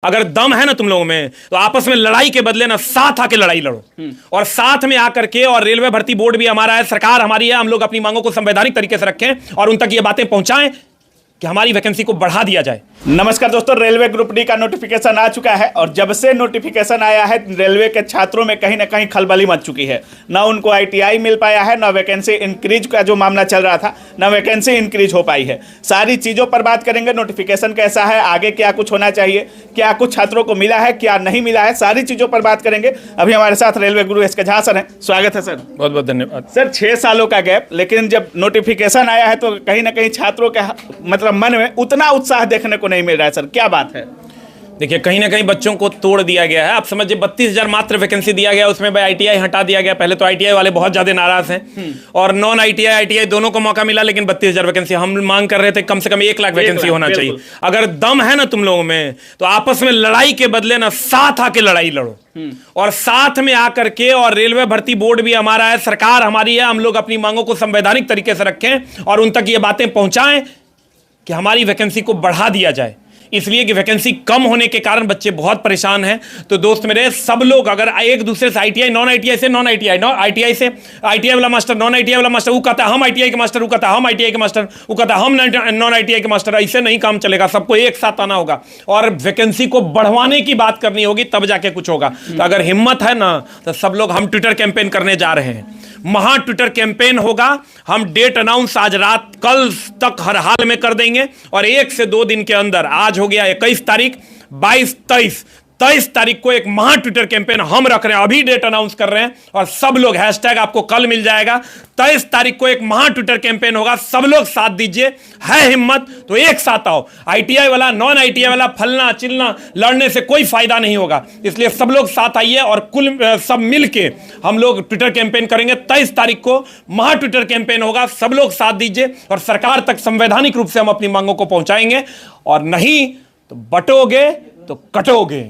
अगर दम है ना तुम लोगों में तो आपस में लड़ाई के बदले ना साथ आके लड़ाई लड़ो और साथ में आकर के, और रेलवे भर्ती बोर्ड भी हमारा है, सरकार हमारी है, हम लोग अपनी मांगों को संवैधानिक तरीके से रखें और उन तक ये बातें पहुंचाएं कि हमारी वैकेंसी को बढ़ा दिया जाए। नमस्कार दोस्तों, रेलवे ग्रुप डी का नोटिफिकेशन आ चुका है और जब से नोटिफिकेशन आया है रेलवे के छात्रों में कहीं ना कहीं खलबली मच चुकी है। ना उनको आईटीआई मिल पाया है, ना वैकेंसी इंक्रीज का जो मामला चल रहा था, ना वैकेंसी इंक्रीज हो पाई है। सारी चीज़ों पर बात करेंगे। नोटिफिकेशन कैसा है, आगे क्या कुछ होना चाहिए, क्या कुछ छात्रों को मिला है, क्या नहीं मिला है, सारी चीज़ों पर बात करेंगे। अभी हमारे साथ रेलवे गुरु एस के झा सर हैं, स्वागत है सर। बहुत बहुत धन्यवाद सर। 6 सालों का गैप, लेकिन जब नोटिफिकेशन आया है तो कहीं ना कहीं छात्रों के मतलब मन में उतना उत्साह देखने को नहीं मिल रहा है। सर क्या बात है? देखिए, कहीं ना कहीं बच्चों को तोड़ दिया गया है। आप समझिए 32,000 मात्र वैकेंसी दिया गया, उसमें आईटीआई हटा दिया गया। पहले तो आईटीआई वाले बहुत ज्यादा नाराज हैं और नॉन आईटीआई आईटीआई दोनों को मौका मिला, लेकिन 32,000 वैकेंसी हम मांग कर रहे थे, कम से कम 1 लाख वैकेंसी होना चाहिए। अगर दम है ना तुम लोगों में तो आपस में लड़ाई के बदले ना साथ आके लड़ाई लड़ो और साथ में आकर के, और रेलवे भर्ती बोर्ड भी हमारा है, सरकार हमारी है, हम लोग अपनी मांगों को संवैधानिक तरीके से रखें और उन तक ये बातें पहुंचाएं कि हमारी वैकेंसी को बढ़ा दिया जाए। इसलिए कि वैकेंसी कम होने के कारण बच्चे बहुत परेशान हैं। तो दोस्त मेरे, सब लोग अगर एक दूसरे से आईटीआई नॉन आईटीआई से, नॉन आईटीआई नॉन आईटीआई से आईटीआई वाला मास्टर, नॉन आईटीआई वाला मास्टर, वो कहता है हम आईटीआई के मास्टर, वो कहता है हम आईटीआई के मास्टर, वो कहता है हम नॉन आईटीआई के मास्टर। ऐसे नहीं काम चलेगा, सबको एक साथ आना होगा और वैकेंसी को बढ़वाने की बात करनी होगी, तब जाके कुछ होगा। तो अगर हिम्मत है ना तो सब लोग, हम ट्विटर कैंपेन करने जा रहे हैं, महा ट्विटर कैंपेन होगा। हम डेट अनाउंस आज रात, कल तक हर हाल में कर देंगे और 1 से 2 दिन के अंदर, आज हो गया 21 तारीख, 22, 23 तारीख को एक महा ट्विटर कैंपेन हम रख रहे हैं, अभी डेट अनाउंस कर रहे हैं और सब लोग हैशटैग आपको कल मिल जाएगा। 23 तारीख को एक महा ट्विटर कैंपेन होगा, सब लोग साथ दीजिए। है हिम्मत तो एक साथ आओ। आईटीआई वाला, नॉन आईटीआई वाला फलना चिलना लड़ने से कोई फायदा नहीं होगा, इसलिए सब लोग साथ आइए और कुल सब मिलके हम लोग ट्विटर कैंपेन करेंगे। 23 तारीख को महा ट्विटर कैंपेन होगा, सब लोग साथ दीजिए और सरकार तक संवैधानिक रूप से हम अपनी मांगों को पहुंचाएंगे, और नहीं तो बटोगे तो कटोगे।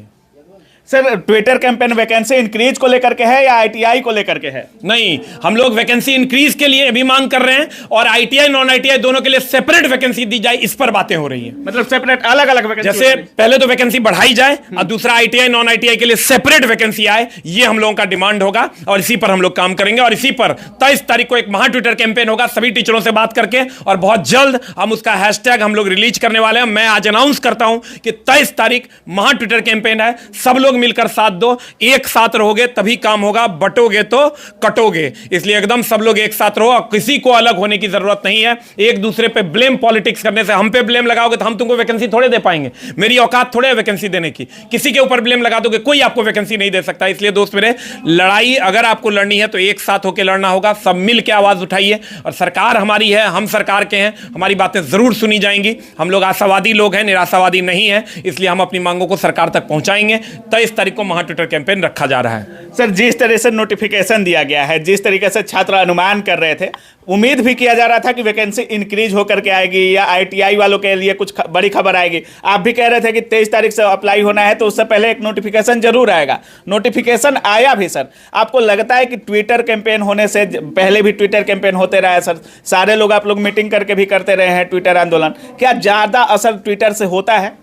Sir, Twitter campaign vacancy increase को लेकर के है या आईटीआई को लेकर के है? नहीं, हम लोग वैकेंसी इंक्रीज के लिए भी मांग कर रहे हैं और आईटीआई नॉन आईटीआई दोनों के लिए सेपरेट वैकेंसी दी जाए, इस पर बातें हो रही हैं। मतलब सेपरेट अलग अलग वैकेंसी, जैसे पहले तो वैकेंसी बढ़ाई जाए और दूसरा आईटीआई नॉन आईटीआई के लिए सेपरेट वैकेंसी आए, ये हम लोगों का डिमांड होगा और इसी पर हम लोग काम करेंगे। और इसी पर 23 तारीख को एक महा ट्विटर कैंपेन होगा, सभी टीचरों से बात करके, और बहुत जल्द हम उसका हैशटैग हम लोग रिलीज करने वाले हैं। मैं आज अनाउंस करता हूं कि 23 तारीख महा ट्विटर कैंपेन है, सब लोग मिलकर साथ दो, एक साथ रहोगे तभी काम होगा, बटोगे तो कटोगे। इसलिए एकदम सब लोग एक साथ रहो, किसी को अलग होने की जरूरत नहीं है। एक दूसरे पे ब्लेम पॉलिटिक्स करने से, हम पे ब्लेम लगाओगे तो हम तुमको वैकेंसी थोड़े दे पाएंगे, मेरी औकात थोड़े है वैकेंसी देने की। किसी के ऊपर ब्लेम लगा दोगे, कोई आपको वैकेंसी नहीं दे सकता। इसलिए दोस्त मेरे, लड़ाई अगर आपको लड़नी है तो एक साथ होकर लड़ना होगा, सब मिल के आवाज उठाइए। और सरकार हमारी है, हम सरकार के हैं, हमारी बातें जरूर सुनी जाएंगी। हम लोग आशावादी लोग हैं, निराशावादी नहीं है, इसलिए हम अपनी मांगों को सरकार तक पहुंचाएंगे। 23 तारीख को महा ट्विटर कैंपेन रखा जा रहा है। सर, जिस तरह से नोटिफिकेशन दिया गया है, जिस तरीके से छात्र अनुमान कर रहे थे, उम्मीद भी किया जा रहा था कि वैकेंसी इंक्रीज होकर के आएगी या आईटीआई वालों के लिए कुछ बड़ी खबर आएगी। आप भी कह रहे थे कि 23 तारीख से अप्लाई होना है तो उससे पहले एक नोटिफिकेशन जरूर आएगा। नोटिफिकेशन आया भी। सर, आपको लगता है कि ट्विटर कैंपेन होने से पहले भी ट्विटर कैंपेन होते रहा है सर, सारे लोग आप लोग मीटिंग करके भी करते रहे हैं ट्विटर आंदोलन, क्या ज़्यादा असर ट्विटर से होता है?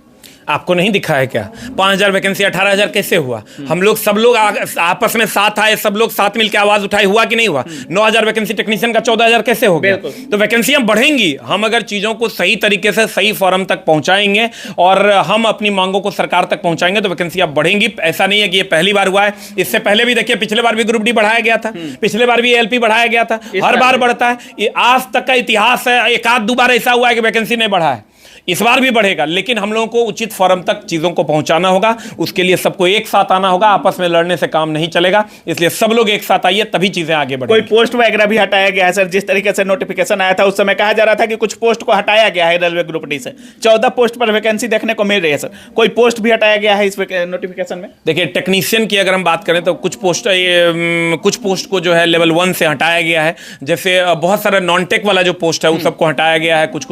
आपको नहीं दिखा है क्या? 5,000 वैकेंसी 18,000 कैसे हुआ? हम लोग सब लोग आपस में साथ आए, सब लोग साथ मिलकर आवाज उठाए, हुआ कि नहीं हुआ? 9,000 वैकेंसी टेक्नीशियन का 14,000 कैसे हो गया? तो वैकेंसियां बढ़ेंगी, हम अगर चीजों को सही तरीके से सही फॉर्म तक पहुंचाएंगे और हम अपनी मांगों को सरकार तक पहुंचाएंगे तो वैकेंसियां बढ़ेंगी। ऐसा नहीं है कि ये पहली बार हुआ है, इससे पहले भी देखिए, पिछले बार भी ग्रुप डी बढ़ाया गया था, पिछले बार भी एलपी बढ़ाया गया था, हर बार बढ़ता है। ये आज तक का इतिहास है, 1-2 बार ऐसा हुआ है कि वैकेंसी नहीं बढ़ा है। इस बार भी बढ़ेगा, लेकिन हम लोगों को उचित फॉर्म तक चीजों को पहुंचाना होगा। उसके लिए सबको एक साथ आना होगा, आपस में लड़ने से काम नहीं चलेगा। इसलिए सब लोग एक साथ आइए, तभी चीजें आगे बढ़ेंगी। कोई पोस्ट वगैरह भी हटाया गया है सर? जिस तरीके से नोटिफिकेशन आया था उस समय कहा जा रहा था कि कुछ पोस्ट को हटाया गया है रेलवे ग्रुप डी से। 14 पोस्ट पर वैकेंसी देखने को मिल रही है सर, कोई पोस्ट भी हटाया गया है इस नोटिफिकेशन में? देखिए, टेक्नीशियन की अगर हम बात करें तो कुछ पोस्ट को जो है लेवल 1 से हटाया गया है। जैसे बहुत सारा नॉन टेक वाला जो पोस्ट है उस सबको हटाया गया है, कुछ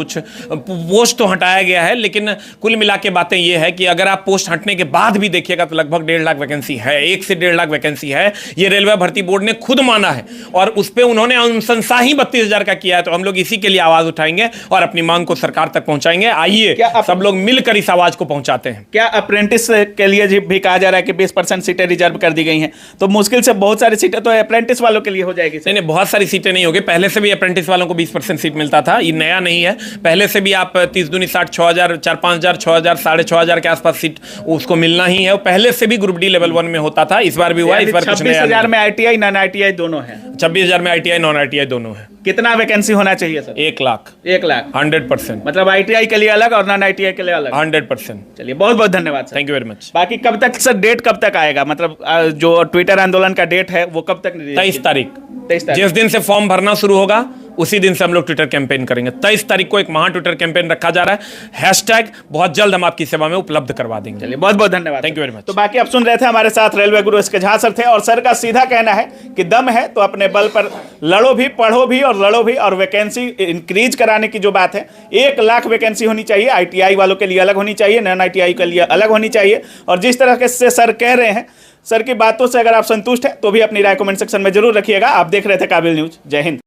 पोस्ट तो हटाया हटाया गया है, लेकिन कुल मिला के बातें ये है कि अगर आप पोस्ट हटने के बाद भी देखिएगा तो लगभग 1.5 लाख वैकेंसी है, 1 से 1.5 लाख वैकेंसी है। ये रेलवे भर्ती बोर्ड ने खुद माना है और उस पर उन्होंने अनुशंसा ही 32,000 का किया है। तो हम लोग इसी के लिए आवाज उठाएंगे और अपनी मांग को सरकार तक पहुंचाएंगे। आइए सब लोग मिलकर इस आवाज को पहुंचाते हैं। क्या अप्रेंटिस के लिए भी कहा जा रहा है कि 20% सीटें रिजर्व कर दी गई हैं, तो मुश्किल से बहुत सारी सीटें तो अप्रेंटिस वालों के लिए हो जाएगी? नहीं, बहुत सारी सीटें नहीं होगी। पहले से भी अप्रेंटिस वालों को 20% सीट मिलता था, ये नया नहीं है। पहले से भी आप 30 दूनी 60, 6,000, 4-5,000, 6,000, 6,500 के आसपास सीट उसको मिलना ही है। पहले से भी ग्रुप डी लेवल 1 में होता था, इस बार भी हुआ। इस बार 26,000 में ITI नॉन ITI दोनों है। 26,000 में ITI नॉन ITI दोनों है। कितना वैकेंसी होना चाहिए सर? 1 लाख। 1 लाख 100%। मतलब ITI के लिए अलग और नॉन ITI के लिए अलग? 100%। चलिए, बहुत बहुत धन्यवाद sir. Thank you very much. बाकी कब तक सर, डेट कब तक आएगा? मतलब जो ट्विटर आंदोलन का डेट है वो कब तक? 23 तारीख। 23 तारीख जिस दिन से फॉर्म भरना शुरू होगा उसी दिन से हम लोग ट्विटर कैंपेन करेंगे। 23 तारीख को एक महा ट्विटर कैंपेन रखा जा रहा है। हैशटैग बहुत जल्द हम आपकी सेवा में उपलब्ध करवा देंगे। चलिए, बहुत बहुत धन्यवाद। Thank you very much. तो बाकी आप सुन रहे थे, हमारे साथ रेलवे गुरु एस के झा सर थे और सर का सीधा कहना है कि दम है तो अपने बल पर लड़ो भी, पढ़ो भी और लड़ो भी। और वैकेंसी इंक्रीज कराने की जो बात है, 1 लाख वैकेंसी होनी चाहिए। ITI वालों के लिए अलग होनी चाहिए, नॉन ITI के लिए अलग होनी चाहिए। और जिस तरह से सर कह रहे हैं, सर की बातों से अगर आप संतुष्ट हैं तो भी अपनी राय कमेंट सेक्शन में जरूर रखिएगा। आप देख रहे थे काबिल न्यूज। जय हिंद।